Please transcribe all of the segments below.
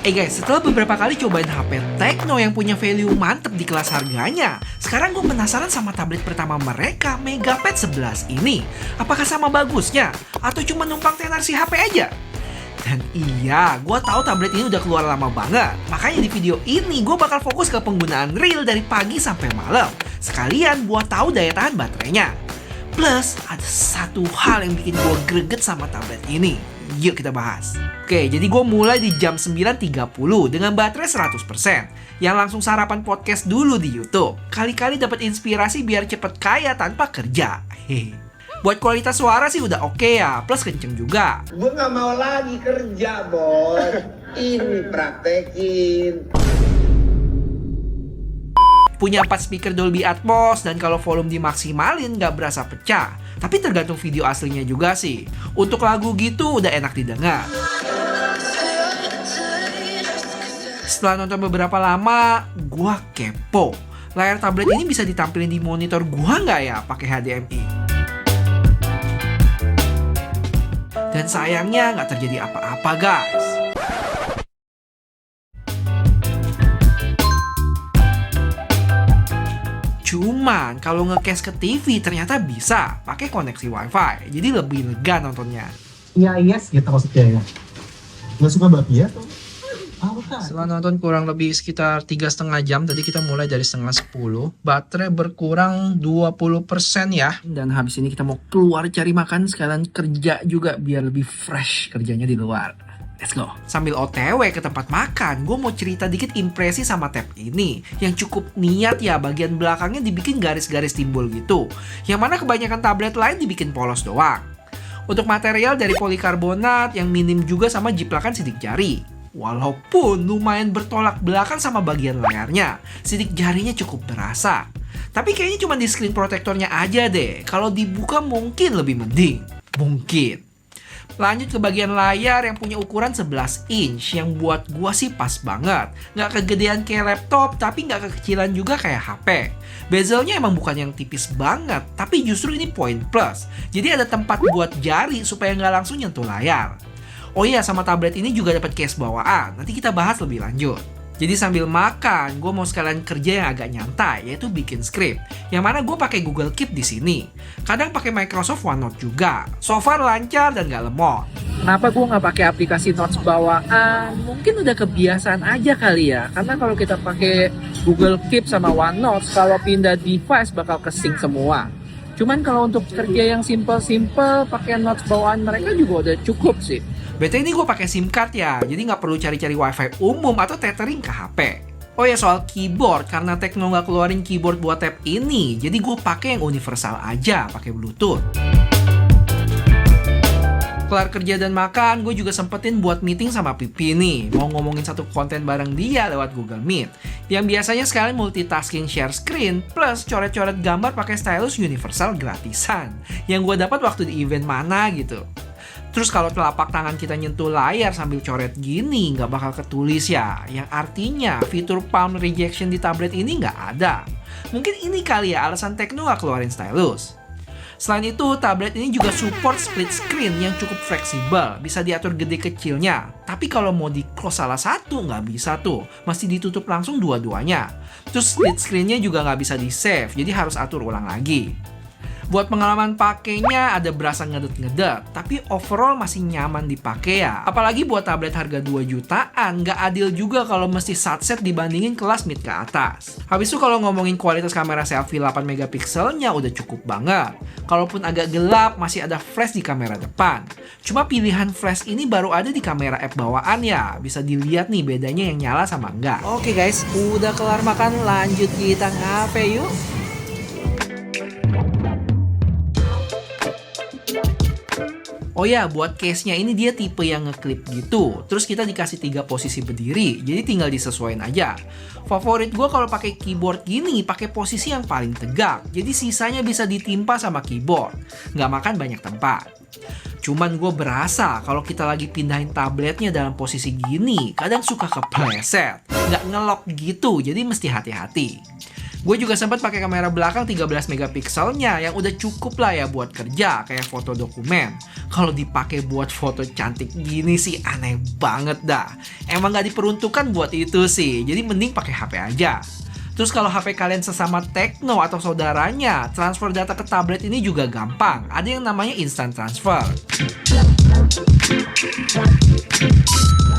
Guys, setelah beberapa kali cobain HP Tecno yang punya value mantep di kelas harganya, sekarang gue penasaran sama tablet pertama mereka, Megapad 11 ini. Apakah sama bagusnya? Atau cuma numpang tenar si HP aja? Dan iya, gue tahu tablet ini udah keluar lama banget. Makanya di video ini gue bakal fokus ke penggunaan real dari pagi sampai malam. Sekalian buat tahu daya tahan baterainya. Plus, ada satu hal yang bikin gue greget sama tablet ini. Yuk kita bahas. Oke, jadi gue mulai di jam 9.30 dengan baterai 100%. Yang langsung sarapan podcast dulu di YouTube. Kali-kali dapat inspirasi biar cepet kaya tanpa kerja. Hehe. Buat kualitas suara sih udah oke ya, plus kenceng juga. Gue gak mau lagi kerja, bos. Ini praktekin. Punya 4 speaker Dolby Atmos dan kalau volume dimaksimalin nggak berasa pecah. Tapi tergantung video aslinya juga sih. Untuk lagu gitu udah enak didengar. Setelah nonton beberapa lama, gua kepo. Layar tablet ini bisa ditampilin di monitor gua nggak ya pakai HDMI? Dan sayangnya nggak terjadi apa-apa guys. Cuman kalau nge-cast ke TV ternyata bisa pakai koneksi WiFi. Jadi lebih lega nontonnya. Iya, yes gitu maksudnya ya. Nggak suka babi ya? Setelah nonton kurang lebih sekitar 3,5 jam, tadi kita mulai dari setengah 10. Baterai berkurang 20% ya. Dan habis ini kita mau keluar cari makan, sekalian kerja juga biar lebih fresh kerjanya di luar. Let's go. Sambil OTW ke tempat makan, gue mau cerita dikit impresi sama tab ini. Yang cukup niat ya, bagian belakangnya dibikin garis-garis timbul gitu. Yang mana kebanyakan tablet lain dibikin polos doang. Untuk material dari polikarbonat yang minim juga sama jiplakan sidik jari. Walaupun lumayan bertolak belakang sama bagian layarnya, sidik jarinya cukup berasa. Tapi kayaknya cuma di screen protectornya aja deh. Kalau dibuka mungkin lebih mending. Mungkin. Lanjut ke bagian layar yang punya ukuran 11 inch yang buat gua sih pas banget. Nggak kegedean kayak laptop, tapi nggak kekecilan juga kayak HP. Bezelnya emang bukan yang tipis banget, tapi justru ini poin plus. Jadi ada tempat buat jari supaya nggak langsung nyentuh layar. Oh iya, sama tablet ini juga dapat case bawaan. Nanti kita bahas lebih lanjut. Jadi sambil makan, gue mau sekalian kerja yang agak nyantai, yaitu bikin script. Yang mana gue pakai Google Keep di sini. Kadang pakai Microsoft OneNote juga. So far lancar dan gak lemot. Kenapa gue nggak pakai aplikasi notes bawaan? Mungkin udah kebiasaan aja kali ya. Karena kalau kita pakai Google Keep sama OneNote, kalau pindah device bakal kesync semua. Cuman kalau untuk kerja yang simple-simple, pakai notes bawaan mereka juga udah cukup sih. BT ini gue pakai SIM card ya, jadi nggak perlu cari-cari WiFi umum atau tethering ke HP. Oh ya, soal keyboard, karena Tecno nggak keluarin keyboard buat tab ini, jadi gue pakai yang universal aja, pakai Bluetooth. Kelar kerja dan makan, gue juga sempetin buat meeting sama Pipi nih. Mau ngomongin satu konten bareng dia lewat Google Meet. Yang biasanya sekalian multitasking share screen, plus coret-coret gambar pakai stylus universal gratisan. Yang gue dapat waktu di event mana gitu. Terus kalau telapak tangan kita nyentuh layar sambil coret gini, nggak bakal ketulis ya. Yang artinya fitur palm rejection di tablet ini nggak ada. Mungkin ini kali ya alasan Tecno nggak keluarin stylus. Selain itu, tablet ini juga support split screen yang cukup fleksibel. Bisa diatur gede kecilnya. Tapi kalau mau di close salah satu, nggak bisa tuh. Mesti ditutup langsung dua-duanya. Terus split screen-nya juga nggak bisa di-save, jadi harus atur ulang lagi. Buat pengalaman pakainya ada berasa ngedet-ngedet, tapi overall masih nyaman dipakai ya. Apalagi buat tablet harga 2 jutaan, nggak adil juga kalau mesti satset dibandingin kelas mid ke atas. Habis itu kalau ngomongin kualitas kamera selfie 8 megapikselnya udah cukup banget. Kalaupun agak gelap, masih ada flash di kamera depan. Cuma pilihan flash ini baru ada di kamera app bawaan ya. Bisa dilihat nih bedanya yang nyala sama enggak. Oke guys, udah kelar makan, lanjut kita ngapain yuk? Oh ya, buat case-nya ini dia tipe yang ngeklip gitu. Terus kita dikasih 3 posisi berdiri, jadi tinggal disesuaikan aja. Favorit gue kalau pakai keyboard gini, pakai posisi yang paling tegak. Jadi sisanya bisa ditimpa sama keyboard. Nggak makan banyak tempat. Cuman gue berasa kalau kita lagi pindahin tabletnya dalam posisi gini, kadang suka kepleset. Nggak ngelok gitu, jadi mesti hati-hati. Gue juga sempat pakai kamera belakang 13 megapikselnya yang udah cukup lah ya buat kerja kayak foto dokumen. Kalau dipakai buat foto cantik gini sih aneh banget dah. Emang gak diperuntukkan buat itu sih, jadi mending pakai HP aja. Terus kalau HP kalian sesama Tekno atau saudaranya, transfer data ke tablet ini juga gampang. Ada yang namanya instant transfer.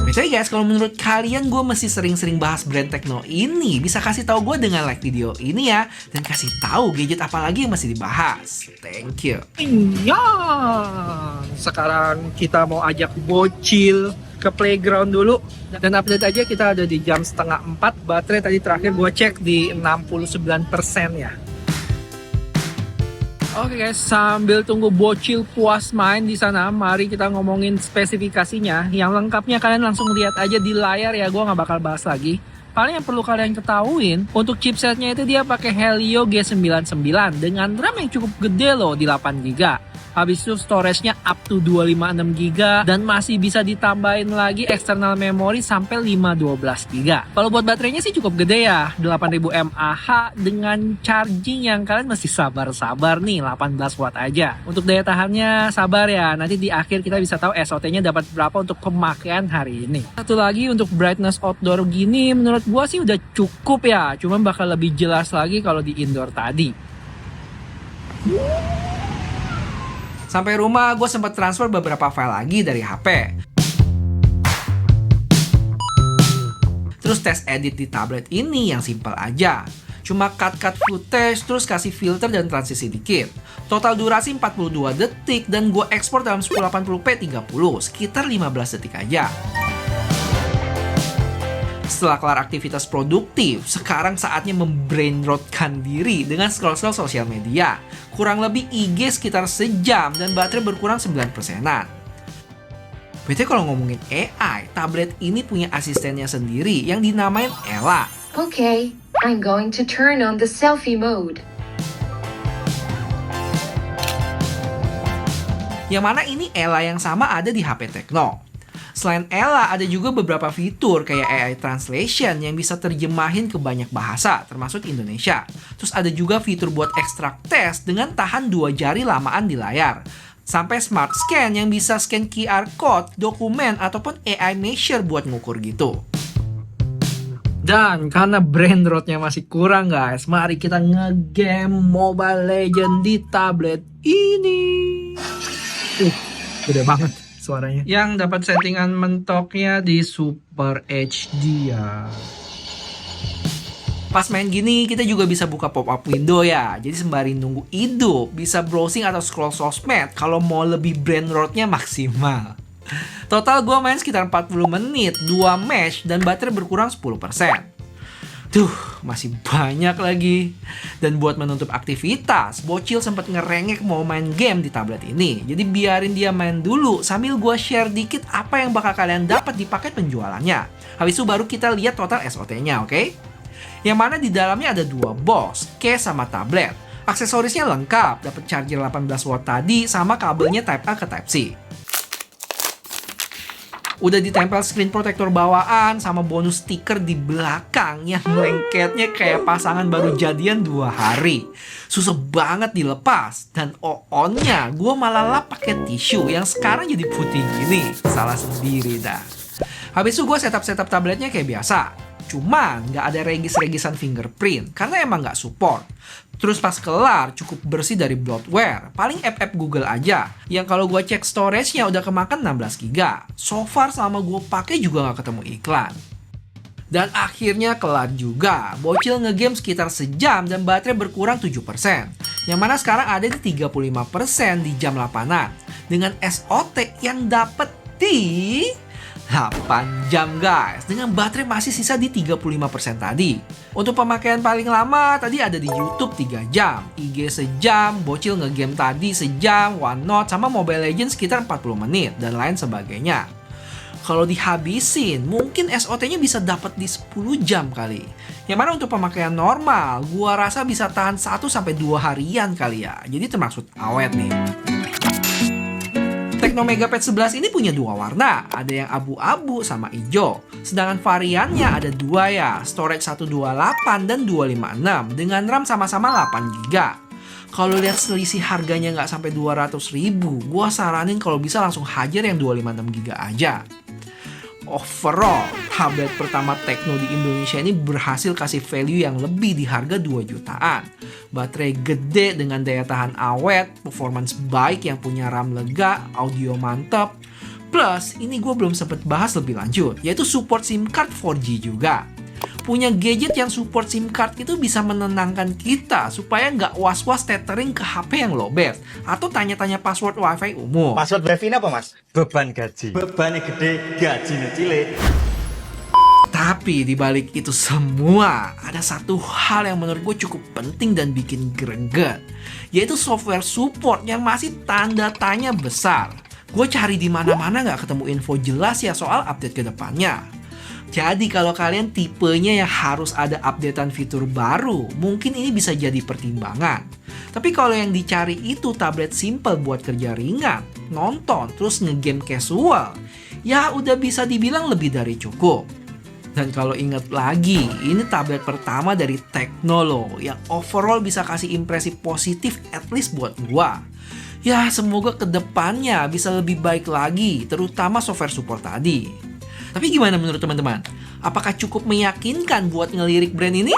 BTW guys, kalau menurut kalian gue mesti sering-sering bahas brand Tekno ini, bisa kasih tahu gue dengan like video ini ya, dan kasih tahu gadget apa lagi yang masih dibahas. Thank you. Iya. Sekarang kita mau ajak bocil ke playground dulu. Dan update aja, kita ada di jam 3:30. Baterai tadi terakhir gue cek di 69% ya. Oke guys, sambil tunggu bocil puas main di sana, mari kita ngomongin spesifikasinya. Yang lengkapnya kalian langsung lihat aja di layar ya, gue nggak bakal bahas lagi. Paling yang perlu kalian ketahuin, untuk chipsetnya itu dia pakai Helio G99 dengan RAM yang cukup gede loh di 8GB. Habis itu storage-nya up to 256GB dan masih bisa ditambahin lagi external memory sampai 512GB. Kalau buat baterainya sih cukup gede ya, 8000 mAh dengan charging yang kalian mesti sabar-sabar nih, 18 watt aja. Untuk daya tahannya sabar ya, nanti di akhir kita bisa tahu SOT-nya dapat berapa untuk pemakaian hari ini. Satu lagi untuk brightness outdoor gini menurut gua sih udah cukup ya, cuman bakal lebih jelas lagi kalau di indoor tadi. Sampai rumah, gue sempat transfer beberapa file lagi dari HP. Terus tes edit di tablet ini yang simple aja. Cuma cut footage, terus kasih filter dan transisi dikit. Total durasi 42 detik dan gue ekspor dalam 1080p 30, sekitar 15 detik aja. Setelah kelar aktivitas produktif, sekarang saatnya membrainrotkan diri dengan scroll-scroll sosial media. Kurang lebih IG sekitar sejam dan baterai berkurang 9%-an. BTW kalau ngomongin AI, tablet ini punya asistennya sendiri yang dinamain Ella. Okay, I'm going to turn on the selfie mode. Yang mana ini Ella yang sama ada di HP Tekno. Selain Ella, ada juga beberapa fitur kayak AI Translation yang bisa terjemahin ke banyak bahasa, termasuk Indonesia. Terus ada juga fitur buat ekstrak teks dengan tahan 2 jari lamaan di layar. Sampai Smart Scan yang bisa scan QR Code, dokumen, ataupun AI Measure buat ngukur gitu. Dan karena brain rotnya masih kurang guys, mari kita nge-game Mobile Legends di tablet ini. Gede banget suaranya. Yang dapat settingan mentoknya di Super HD ya. Pas main gini, kita juga bisa buka pop-up window ya. Jadi sembari nunggu hidup, bisa browsing atau scroll sosmed kalau mau lebih brain rotnya maksimal. Total gue main sekitar 40 menit, 2 match, dan baterai berkurang 10%. Duh, masih banyak lagi. Dan buat menutup aktivitas, bocil sempat ngerengek mau main game di tablet ini. Jadi biarin dia main dulu sambil gue share dikit apa yang bakal kalian dapat di paket penjualannya. Habis itu baru kita lihat total SOT-nya, oke? Yang mana di dalamnya ada 2 box, case sama tablet. Aksesorisnya lengkap, dapat charger 18 watt tadi sama kabelnya Type A ke Type C. Udah ditempel screen protector bawaan sama bonus stiker di belakang yang lengketnya kayak pasangan baru jadian 2 hari. Susah banget dilepas. Dan on-nya gue malah lap pakai tisu yang sekarang jadi putih gini. Salah sendiri dah. Habis itu gue setup tabletnya kayak biasa. Cuman nggak ada regis-regisan fingerprint karena emang nggak support. Terus pas kelar cukup bersih dari bloatware. Paling app Google aja. Yang kalau gue cek storage-nya udah kemakan 16GB. So far selama gue pakai juga nggak ketemu iklan. Dan akhirnya kelar juga. Bocil ngegame sekitar sejam dan baterai berkurang 7%. Yang mana sekarang ada di 35% di jam 8-an. Dengan SOT yang dapet di 8 jam guys, dengan baterai masih sisa di 35% tadi. Untuk pemakaian paling lama tadi ada di YouTube 3 jam, IG sejam, bocil ngegame tadi sejam, OneNote sama Mobile Legends sekitar 40 menit dan lain sebagainya. Kalau dihabisin, mungkin SOT-nya bisa dapat di 10 jam kali. Yang mana untuk pemakaian normal, gua rasa bisa tahan 1-2 harian kali ya. Jadi termasuk awet nih. Tecno Megapad 11 ini punya dua warna, ada yang abu-abu sama hijau. Sedangkan variannya ada dua ya, storage 128 dan 256 dengan RAM sama-sama 8GB. Kalau lihat selisih harganya nggak sampai 200.000, gua saranin kalau bisa langsung hajar yang 256GB aja. Overall, tablet pertama Tecno di Indonesia ini berhasil kasih value yang lebih di harga 2 jutaan. Baterai gede dengan daya tahan awet, performance baik yang punya RAM lega, audio mantap. Plus, ini gue belum sempat bahas lebih lanjut, yaitu support SIM card 4G juga. Punya gadget yang support SIM card itu bisa menenangkan kita supaya nggak was-was tethering ke HP yang lowbat atau tanya-tanya password wifi umum. Password wifi apa mas? Beban gaji. Bebannya gede, gajinya cilik. Tapi dibalik itu semua, ada satu hal yang menurut gue cukup penting dan bikin greget, yaitu software support yang masih tanda tanya besar. Gue cari di mana-mana nggak ketemu info jelas ya soal update ke depannya. Jadi kalau kalian tipenya yang harus ada updatean fitur baru, mungkin ini bisa jadi pertimbangan. Tapi kalau yang dicari itu tablet simple buat kerja ringan, nonton, terus ngegame casual, ya udah bisa dibilang lebih dari cukup. Dan kalau ingat lagi, ini tablet pertama dari Tecno loh, yang overall bisa kasih impresi positif at least buat gua. Ya semoga kedepannya bisa lebih baik lagi, terutama software support tadi. Tapi gimana menurut teman-teman? Apakah cukup meyakinkan buat ngelirik brand ini?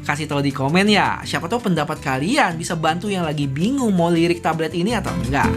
Kasih tahu di komen ya. Siapa tahu pendapat kalian bisa bantu yang lagi bingung mau lirik tablet ini atau enggak.